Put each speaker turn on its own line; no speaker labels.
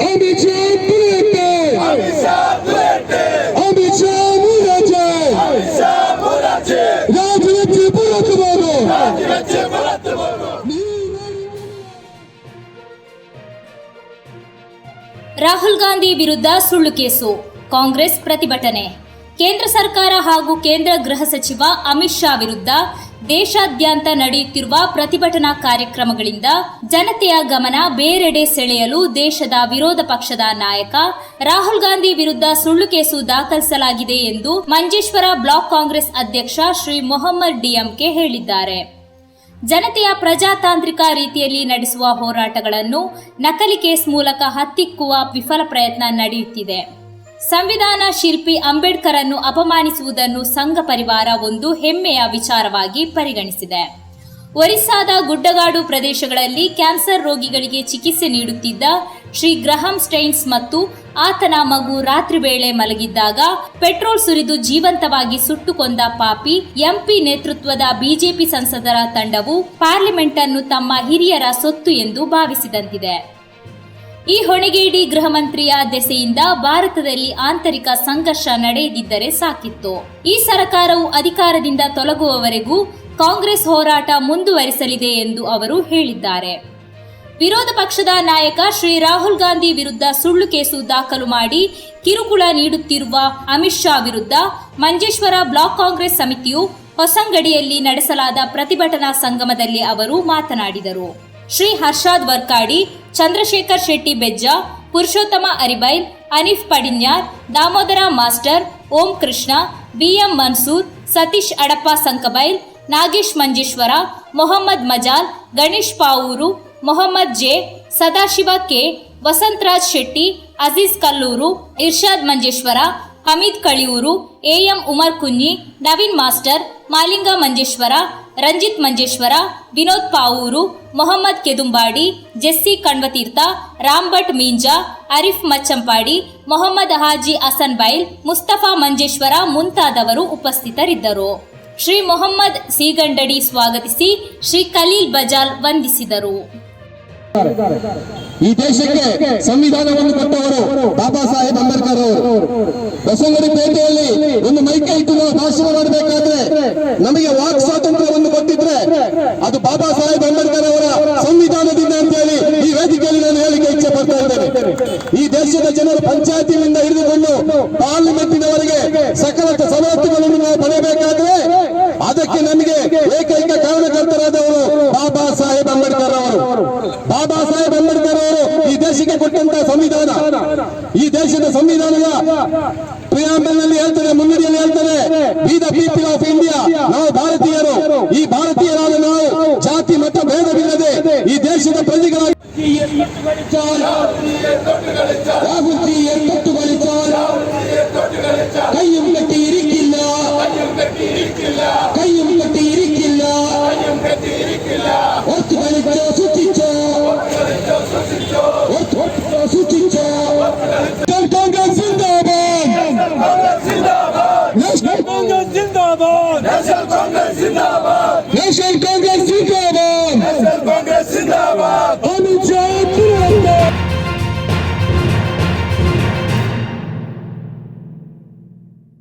ಅಮಿತ್ ಶಾ ತುಳಿಯುತ್ತೆ, ಅಮಿತ್ ಶಾ ಮುರಾಜೆ, ರಾಜವೆಚ್ಚ ಬರುತ್ತಬಹುದು.
ರಾಹುಲ್ ಗಾಂಧಿ ವಿರುದ್ಧ ಸುಳ್ಳು ಕೇಸು, ಕಾಂಗ್ರೆಸ್ ಪ್ರತಿಭಟನೆ. ಕೇಂದ್ರ ಸರ್ಕಾರ ಹಾಗೂ ಕೇಂದ್ರ ಗೃಹ ಸಚಿವ ಅಮಿತ್ ಶಾ ವಿರುದ್ಧ ದೇಶಾದ್ಯಂತ ನಡೆಯುತ್ತಿರುವ ಪ್ರತಿಭಟನಾ ಕಾರ್ಯಕ್ರಮಗಳಿಂದ ಜನತೆಯ ಗಮನ ಬೇರೆಡೆ ಸೆಳೆಯಲು ದೇಶದ ವಿರೋಧ ಪಕ್ಷದ ನಾಯಕ ರಾಹುಲ್ ಗಾಂಧಿ ವಿರುದ್ಧ ಸುಳ್ಳು ಕೇಸು ದಾಖಲಿಸಲಾಗಿದೆ ಎಂದು ಮಂಜೇಶ್ವರ ಬ್ಲಾಕ್ ಕಾಂಗ್ರೆಸ್ ಅಧ್ಯಕ್ಷ ಶ್ರೀ ಮೊಹಮ್ಮದ್ ಡಿಎಂಕೆ ಹೇಳಿದ್ದಾರೆ. ಜನತೆಯ ಪ್ರಜಾತಾಂತ್ರಿಕ ರೀತಿಯಲ್ಲಿ ನಡೆಸುವ ಹೋರಾಟಗಳನ್ನು ನಕಲಿ ಕೇಸ್ ಮೂಲಕ ಹತ್ತಿಕ್ಕುವ ವಿಫಲ ಪ್ರಯತ್ನ ನಡೆಯುತ್ತಿದೆ. ಸಂವಿಧಾನ ಶಿಲ್ಪಿ ಅಂಬೇಡ್ಕರ್ ಅನ್ನು ಅಪಮಾನಿಸುವುದನ್ನು ಸಂಘ ಪರಿವಾರ ಒಂದು ಹೆಮ್ಮೆಯ ವಿಚಾರವಾಗಿ ಪರಿಗಣಿಸಿದೆ. ಒರಿಸ್ಸಾದ ಗುಡ್ಡಗಾಡು ಪ್ರದೇಶಗಳಲ್ಲಿ ಕ್ಯಾನ್ಸರ್ ರೋಗಿಗಳಿಗೆ ಚಿಕಿತ್ಸೆ ನೀಡುತ್ತಿದ್ದ ಶ್ರೀ ಗ್ರಹಂ ಸ್ಟೈನ್ಸ್ ಮತ್ತು ಆತನ ಮಗು ರಾತ್ರಿ ವೇಳೆ ಮಲಗಿದ್ದಾಗ ಪೆಟ್ರೋಲ್ ಸುರಿದು ಜೀವಂತವಾಗಿ ಸುಟ್ಟುಕೊಂದ ಪಾಪಿ ಎಂಪಿ ನೇತೃತ್ವದ ಬಿಜೆಪಿ ಸಂಸದರ ತಂಡವು ಪಾರ್ಲಿಮೆಂಟ್ ಅನ್ನು ತಮ್ಮ ಹಿರಿಯರ ಸೊತ್ತು ಎಂದು ಭಾವಿಸಿದಂತಿದೆ. ಈ ಹೊಣೆಗೇಡಿ ಗೃಹ ಮಂತ್ರಿಯ ದೆಸೆಯಿಂದ ಭಾರತದಲ್ಲಿ ಆಂತರಿಕ ಸಂಘರ್ಷ ನಡೆಯದಿದ್ದರೆ ಸಾಕಿತ್ತು. ಈ ಸರ್ಕಾರವು ಅಧಿಕಾರದಿಂದ ತೊಲಗುವವರೆಗೂ ಕಾಂಗ್ರೆಸ್ ಹೋರಾಟ ಮುಂದುವರಿಸಲಿದೆ ಎಂದು ಅವರು ಹೇಳಿದ್ದಾರೆ. ವಿರೋಧ ಪಕ್ಷದ ನಾಯಕ ಶ್ರೀ ರಾಹುಲ್ ಗಾಂಧಿ ವಿರುದ್ಧ ಸುಳ್ಳು ಕೇಸು ದಾಖಲು ಮಾಡಿ ಕಿರುಕುಳ ನೀಡುತ್ತಿರುವ ಅಮಿತ್ ಶಾ ವಿರುದ್ಧ ಮಂಜೇಶ್ವರ ಬ್ಲಾಕ್ ಕಾಂಗ್ರೆಸ್ ಸಮಿತಿಯು ಹೊಸಂಗಡಿಯಲ್ಲಿ ನಡೆಸಲಾದ ಪ್ರತಿಭಟನಾ ಸಂಗಮದಲ್ಲಿ ಅವರು ಮಾತನಾಡಿದರು. Shri Harshad Varkadi, Chandrashekar Shetty Bejja, Purushottama Aribail, Aneef Padinyar, Damodara master, Om Krishna, BM Mansoor, Satish Adappa Sankabail, Nagesh Manjeshwar, Mohammed Majal, Ganesh Pavoor, Mohammed J, Sadashiva K, Vasantharaj Shetty, Aziz Kalloor, Irshad Manjeshwar, Hameed Kaliyoor, AM Umar Kunhi, Naveen master, Malinga Manjeshwar, Ranjith Manjeshwar, Vinod Pavoor, Mohammed Kedumbadi, Jessy Kanvatheertha, Rambhat Meenja, Arif Machampady, Mohammed Haji Hasan Bail, Mustafa Manjeshwar ಮುಂತಾದವರು ಉಪಸ್ಥಿತರಿದ್ದರು. ಶ್ರೀ ಮೊಹಮ್ಮದ್ ಸೀಗಂಡಡಿ ಸ್ವಾಗತಿಸಿ ಶ್ರೀ ಖಲೀಲ್ ಬಜಾಲ್ ವಂದಿಸಿದರು.
ಈ ದೇಶಕ್ಕೆ ಸಂವಿಧಾನವನ್ನು ಕೊಟ್ಟವರು ಬಾಬಾ ಸಾಹೇಬ್ ಅಂಬೇಡ್ಕರ್ ಅವರು. ಹೊಸಂಗಡಿ ಪೇಟೆಯಲ್ಲಿ ಒಂದು ಮೈಕೈ ಇಟ್ಟು ನಾವು ಭಾಷಣ ಮಾಡಬೇಕಾದ್ರೆ ನಮಗೆ ವಾಕ್ ಸ್ವಾತಂತ್ರ್ಯವನ್ನು ಕೊಟ್ಟಿದ್ರೆ ಅದು ಬಾಬಾ ಸಾಹೇಬ್ ಅಂಬೇಡ್ಕರ್ ಅವರ ಸಂವಿಧಾನದಿಂದ ಅಂತ ಹೇಳಿ ಈ ವೇದಿಕೆಯಲ್ಲಿ ನಾನು ಹೇಳಿಕೆ ಇಚ್ಛೆ ಪಡ್ತಾ ಇದ್ದೇನೆ. ಈ ದೇಶದ ಜನರು ಪಂಚಾಯತಿನಿಂದ ಹಿಡಿದುಕೊಂಡು ಪಾರ್ಲಿಮೆಂಟಿನವರೆಗೆ ಸಕಲ ಸವಲತ್ತುಗಳನ್ನು ನಾವು ಪಡೆಯಬೇಕಾದ್ರೆ ಅದಕ್ಕೆ ನಮಗೆ ಏಕೈಕ ಕಾರಣಕರ್ತರಾದವರು ಬಾಬಾ ಸಾಹೇಬ್ ಅಂಬೇಡ್ಕರ್ ಅವರು. ಬಾಬಾ ಸಾಹೇಬ್ ಅಂಬೇಡ್ಕರ್ ಅವರು ಈ ದೇಶಕ್ಕೆ ಕೊಟ್ಟಂತಹ ಸಂವಿಧಾನ, ಈ ದೇಶದ ಸಂವಿಧಾನದ ಪ್ರಿಯಾಂಬಲ್ ನಲ್ಲಿ ಹೇಳ್ತಾರೆ, ಮುನ್ನುಡಿಯಲ್ಲಿ ಹೇಳ್ತಾರೆ, B the people of India, ನಾವು ಭಾರತೀಯರು. ಈ ಭಾರತೀಯರಾದ ನಾವು ಜಾತಿ ಮತ ಭೇದವಿಲ್ಲದೆ ಈ ದೇಶದ ಪ್ರಜೆಗಳಾಗಿ ಕೈயும் ಕಟ್ಟಿ ಇರಿಕ್ಕಿಲ್ಲ, ಕೈயும் ಕಟ್ಟಿ ಇರಿಕ್ಕಿಲ್ಲ, ಒತ್ತು ಗಳಿಚೋ ಸುಚಿಚ್ಚೋ, ಸುಚಿಚ್ಚೋ. ಕಾಂಗ್ರೆಸ್ ಜಿಂದಾಬಾದ್, ನ್ಯಾಷನಲ್ ಕಾಂಗ್ರೆಸ್ ಜಿಂದಾಬಾದ್, ನ್ಯಾಷನಲ್ ಕಾಂಗ್ರೆಸ್ ಜಿಂದಾಬಾದ್.